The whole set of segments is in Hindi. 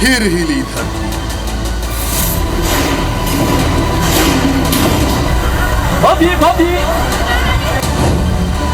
फिर हिली धरती।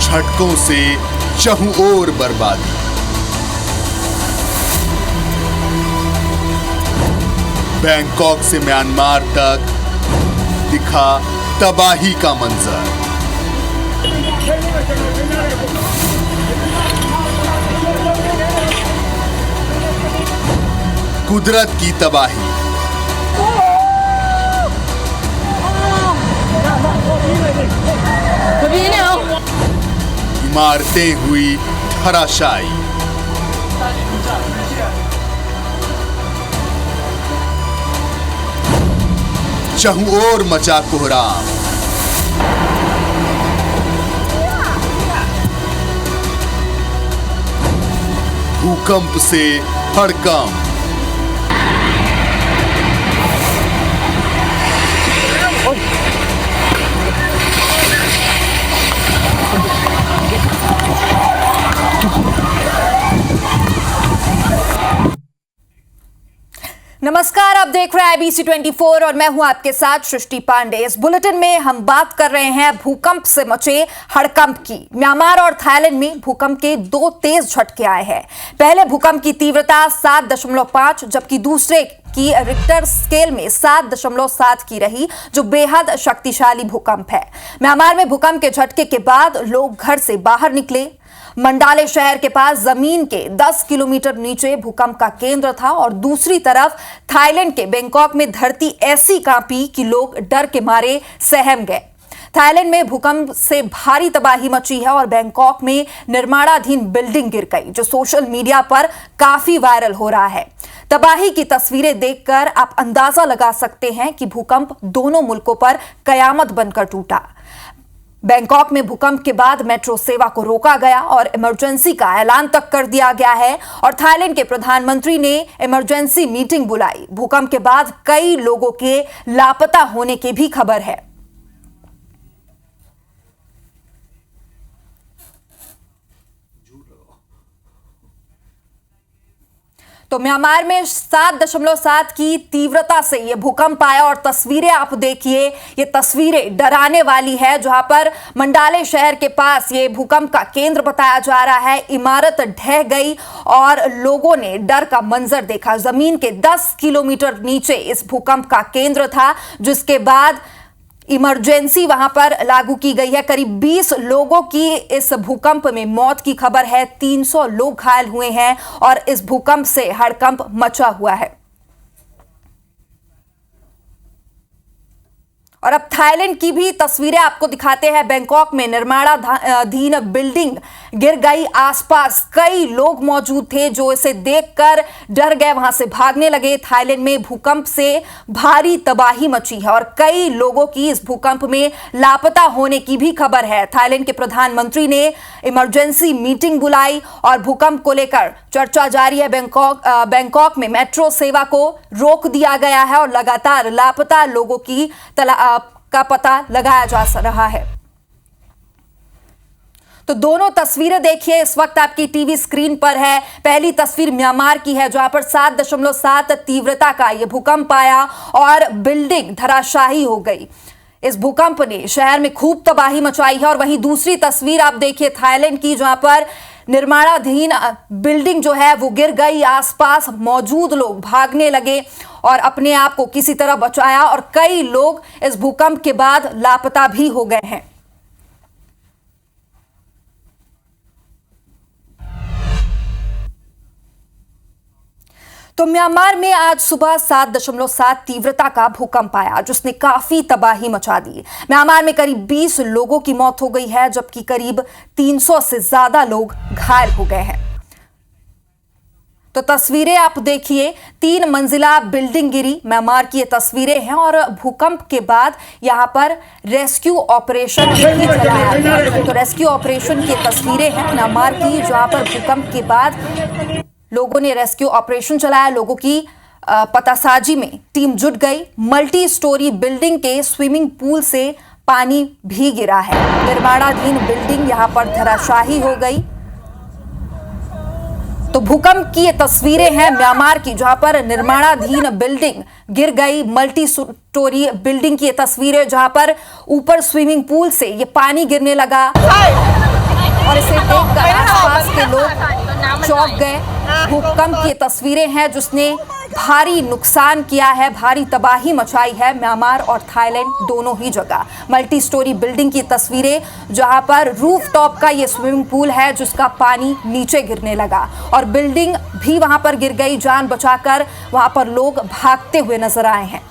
झटकों से चहुं ओर बर्बादी। बैंकॉक से म्यांमार तक दिखा तबाही का मंजर। कुदरत की तबाही। इमारतें हुई धराशायी। चहुं ओर मचा कोहराम। भूकंप से हड़कंप। नमस्कार, आप देख रहे हैं ABC 24 और मैं हूं आपके साथ सृष्टि पांडे। इस बुलेटिन में हम बात कर रहे हैं भूकंप से मचे हड़कंप की। म्यांमार और थाईलैंड में भूकंप के 2 तेज झटके आए हैं। पहले भूकंप की तीव्रता 7.5 जबकि दूसरे की रिक्टर स्केल में 7.7 की रही, जो बेहद शक्तिशाली भूकंप है। म्यांमार में भूकंप के झटके के बाद लोग घर से बाहर निकले। मंडाले शहर के पास जमीन के 10 किलोमीटर नीचे भूकंप का केंद्र था और दूसरी तरफ थाईलैंड के बैंकॉक में धरती ऐसी कांपी कि लोग डर के मारे सहम गए। थाईलैंड में भूकंप से भारी तबाही मची है और बैंकॉक में निर्माणाधीन बिल्डिंग गिर गई, जो सोशल मीडिया पर काफी वायरल हो रहा है। तबाही की तस्वीरें देखकर आप अंदाजा लगा सकते हैं कि भूकंप दोनों मुल्कों पर कयामत बनकर टूटा। बैंकॉक में भूकंप के बाद मेट्रो सेवा को रोका गया और इमरजेंसी का ऐलान तक कर दिया गया है और थाईलैंड के प्रधानमंत्री ने इमरजेंसी मीटिंग बुलाई। भूकंप के बाद कई लोगों के लापता होने की भी खबर है। तो म्यांमार में 7.7 की तीव्रता से यह भूकंप आया और तस्वीरें आप देखिए, ये तस्वीरें डराने वाली है। जहां पर मंडाले शहर के पास ये भूकंप का केंद्र बताया जा रहा है। इमारत ढह गई और लोगों ने डर का मंजर देखा। जमीन के 10 किलोमीटर नीचे इस भूकंप का केंद्र था, जिसके बाद इमरजेंसी वहां पर लागू की गई है। करीब 20 लोगों की इस भूकंप में मौत की खबर है। 300 लोग घायल हुए हैं और इस भूकंप से हड़कंप मचा हुआ है। और अब थाईलैंड की भी तस्वीरें आपको दिखाते हैं। बैंकॉक में निर्माणाधीन बिल्डिंग गिर गई। आसपास कई लोग मौजूद थे जो इसे देखकर डर गए, वहां से भागने लगे। थाईलैंड में भूकंप से भारी तबाही मची है और कई लोगों की इस भूकंप में लापता होने की भी खबर है। थाईलैंड के प्रधानमंत्री ने इमरजेंसी मीटिंग बुलाई और भूकंप को लेकर चर्चा जारी है। बैंकॉक में मेट्रो सेवा को रोक दिया गया है और लगातार लापता लोगों की का पता लगाया जा रहा है। तो दोनों तस्वीरें देखिए, इस वक्त आपकी टीवी स्क्रीन पर है। पहली तस्वीर म्यांमार की है, जहां पर 7.7 तीव्रता का यह भूकंप आया और बिल्डिंग धराशायी हो गई। इस भूकंप ने शहर में खूब तबाही मचाई है। और वहीं दूसरी तस्वीर आप देखिए थाईलैंड की, जहां पर निर्माणाधीन बिल्डिंग जो है वो गिर गई। आसपास मौजूद लोग भागने लगे और अपने आप को किसी तरह बचाया और कई लोग इस भूकंप के बाद लापता भी हो गए हैं। तो म्यांमार में आज सुबह 7.7 तीव्रता का भूकंप आया, जिसने काफी तबाही मचा दी। म्यांमार में करीब 20 लोगों की मौत हो गई है, जबकि करीब 300 से ज्यादा लोग घायल हो गए हैं। तो तस्वीरें आप देखिए, 3 मंजिला बिल्डिंग गिरी। म्यांमार की ये तस्वीरें हैं और भूकंप के बाद यहां पर रेस्क्यू ऑपरेशन भी चलाया गया। तो रेस्क्यू ऑपरेशन की तस्वीरें हैं म्यांमार की, जहां पर भूकंप के बाद लोगों ने रेस्क्यू ऑपरेशन चलाया। लोगों की पतासाजी में टीम जुट गई। मल्टी स्टोरी बिल्डिंग के स्विमिंग पूल से पानी भी गिरा है। निर्माणाधीन बिल्डिंग यहां पर धराशायी हो गई। तो भूकंप की ये तस्वीरें हैं म्यांमार की, जहां पर निर्माणाधीन बिल्डिंग गिर गई। मल्टी स्टोरी बिल्डिंग की ये तस्वीरें, जहां पर ऊपर स्विमिंग पूल से ये पानी गिरने लगा और इसे देखकर आसपास के लोग चौंक गए। भूकंप की ये तस्वीरें हैं जिसने भारी नुकसान किया है, भारी तबाही मचाई है म्यांमार और थाईलैंड दोनों ही जगह। मल्टी स्टोरी बिल्डिंग की तस्वीरें, जहां पर रूफ टॉप का ये स्विमिंग पूल है जिसका पानी नीचे गिरने लगा और बिल्डिंग भी वहां पर गिर गई। जान बचाकर वहां पर लोग भागते हुए नजर आए हैं।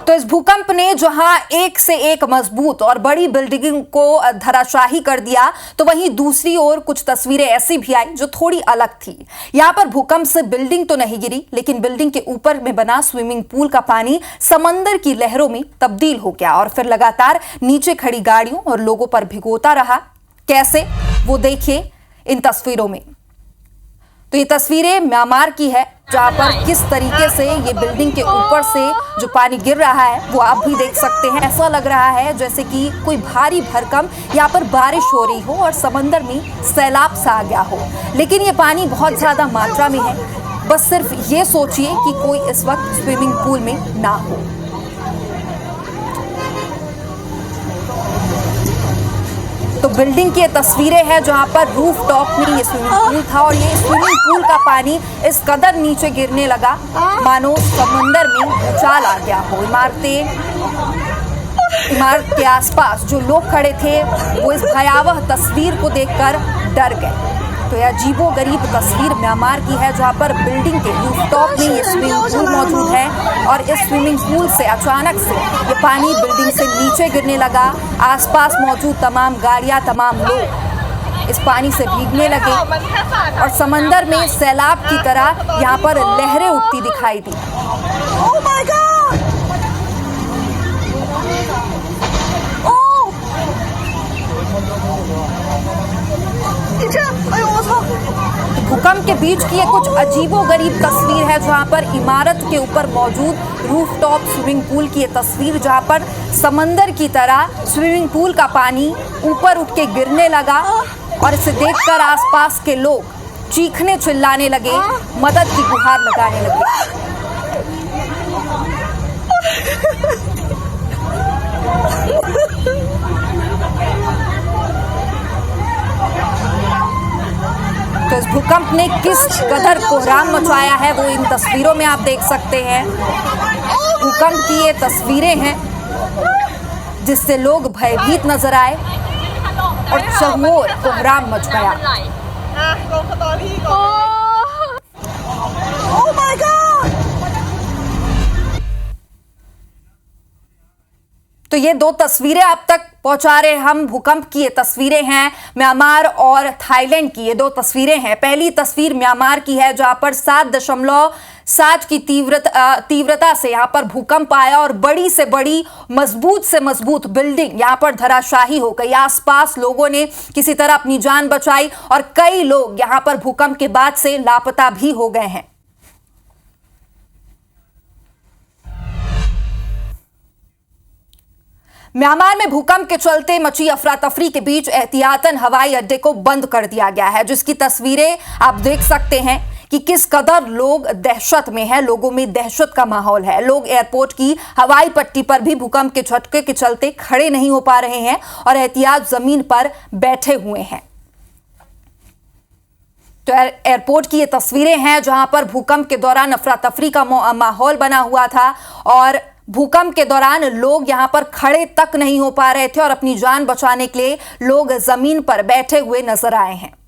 तो इस भूकंप ने जहां एक से एक मजबूत और बड़ी बिल्डिंग को धराशाही कर दिया, तो वहीं दूसरी ओर कुछ तस्वीरें ऐसी भी आई जो थोड़ी अलग थी। यहां पर भूकंप से बिल्डिंग तो नहीं गिरी, लेकिन बिल्डिंग के ऊपर में बना स्विमिंग पूल का पानी समंदर की लहरों में तब्दील हो गया और फिर लगातार नीचे खड़ी गाड़ियों और लोगों पर भिगोता रहा। कैसे, वो देखिए इन तस्वीरों में। तो ये तस्वीरें म्यांमार की है, जहां पर किस तरीके से ये बिल्डिंग के ऊपर से जो पानी गिर रहा है वो आप भी देख सकते हैं। ऐसा लग रहा है जैसे कि कोई भारी भरकम यहाँ पर बारिश हो रही हो और समंदर में सैलाब सा आ गया हो, लेकिन ये पानी बहुत ज्यादा मात्रा में है। बस सिर्फ ये सोचिए कि कोई इस वक्त स्विमिंग पूल में ना हो। तो बिल्डिंग की ये तस्वीरें हैं जहां पर रूफ टॉप में ये स्विमिंग पूल था और ये स्विमिंग पूल का पानी इस कदर नीचे गिरने लगा मानो समंदर में भूचाल आ गया हो। इमारत के आसपास जो लोग खड़े थे वो इस भयावह तस्वीर को देखकर डर गए। तो यह अजीबोगरीब तस्वीर म्यांमार की है, जहां पर बिल्डिंग के रूफटॉप में ये स्विमिंग पूल मौजूद है और इस स्विमिंग पूल से अचानक से ये पानी बिल्डिंग से नीचे गिरने लगा। आसपास मौजूद तमाम गाड़ियां, तमाम लोग इस पानी से भीगने लगे और समंदर में सैलाब की तरह यहाँ पर लहरें उठती दिखाई दी। Oh my God! भूकंप के बीच की ये कुछ अजीबोगरीब तस्वीर है, जहां पर इमारत के ऊपर मौजूद रूफटॉप स्विमिंग पूल की ये तस्वीर, जहां पर समंदर की तरह स्विमिंग पूल का पानी ऊपर उठ के गिरने लगा और इसे देखकर आसपास के लोग चीखने चिल्लाने लगे, मदद की गुहार लगाने लगे। तो इस भूकंप ने किस कदर कोहराम मचाया है वो इन तस्वीरों में आप देख सकते हैं। भूकंप की ये तस्वीरें हैं जिससे लोग भयभीत नजर आए और चहुओर कोहराम मच गया। Oh my God! तो ये दो तस्वीरें आप तक पहुंचा रहे हम। भूकंप की ये तस्वीरें हैं म्यांमार और थाईलैंड की, ये दो तस्वीरें हैं। पहली तस्वीर म्यांमार की है, जहां पर 7.7 की तीव्रता से यहां पर भूकंप आया और बड़ी से बड़ी, मजबूत से मजबूत बिल्डिंग यहां पर धराशाही हो गई। आसपास लोगों ने किसी तरह अपनी जान बचाई और कई लोग यहां पर भूकंप के बाद से लापता भी हो गए हैं। म्यांमार में भूकंप के चलते मची अफरा तफरी के बीच एहतियातन हवाई अड्डे को बंद कर दिया गया है, जिसकी तस्वीरें आप देख सकते हैं कि किस कदर लोग दहशत में हैं। लोगों में दहशत का माहौल है। लोग एयरपोर्ट की हवाई पट्टी पर भी भूकंप के झटके के चलते खड़े नहीं हो पा रहे हैं और एहतियात जमीन पर बैठे हुए हैं। तो एयरपोर्ट की ये तस्वीरें हैं जहां पर भूकंप के दौरान अफरा तफरी का माहौल बना हुआ था और भूकंप के दौरान लोग यहां पर खड़े तक नहीं हो पा रहे थे और अपनी जान बचाने के लिए लोग जमीन पर बैठे हुए नजर आए हैं।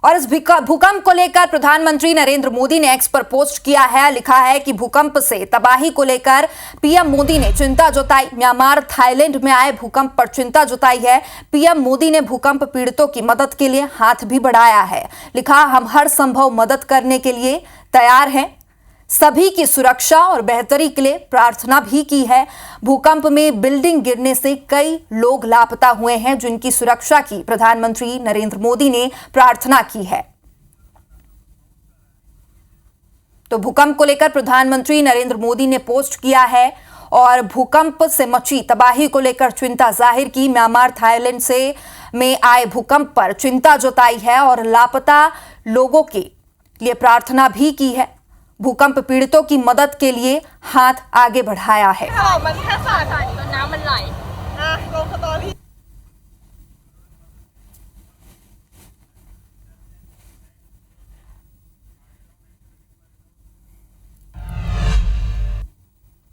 और इस भूकंप को लेकर प्रधानमंत्री नरेंद्र मोदी ने एक्स पर पोस्ट किया है। लिखा है कि भूकंप से तबाही को लेकर पीएम मोदी ने चिंता जताई। म्यांमार, थाईलैंड में आए भूकंप पर चिंता जताई है। पीएम मोदी ने भूकंप पीड़ितों की मदद के लिए हाथ भी बढ़ाया है। लिखा, हम हर संभव मदद करने के लिए तैयार हैं। सभी की सुरक्षा और बेहतरी के लिए प्रार्थना भी की है। भूकंप में बिल्डिंग गिरने से कई लोग लापता हुए हैं, जिनकी सुरक्षा की प्रधानमंत्री नरेंद्र मोदी ने प्रार्थना की है। तो भूकंप को लेकर प्रधानमंत्री नरेंद्र मोदी ने पोस्ट किया है और भूकंप से मची तबाही को लेकर चिंता जाहिर की। म्यांमार थाईलैंड से में आए भूकंप पर चिंता जताई है और लापता लोगों के लिए प्रार्थना भी की है। भूकंप पीड़ितों की मदद के लिए हाथ आगे बढ़ाया है। มันแค่สาดๆตอนน้ำมัน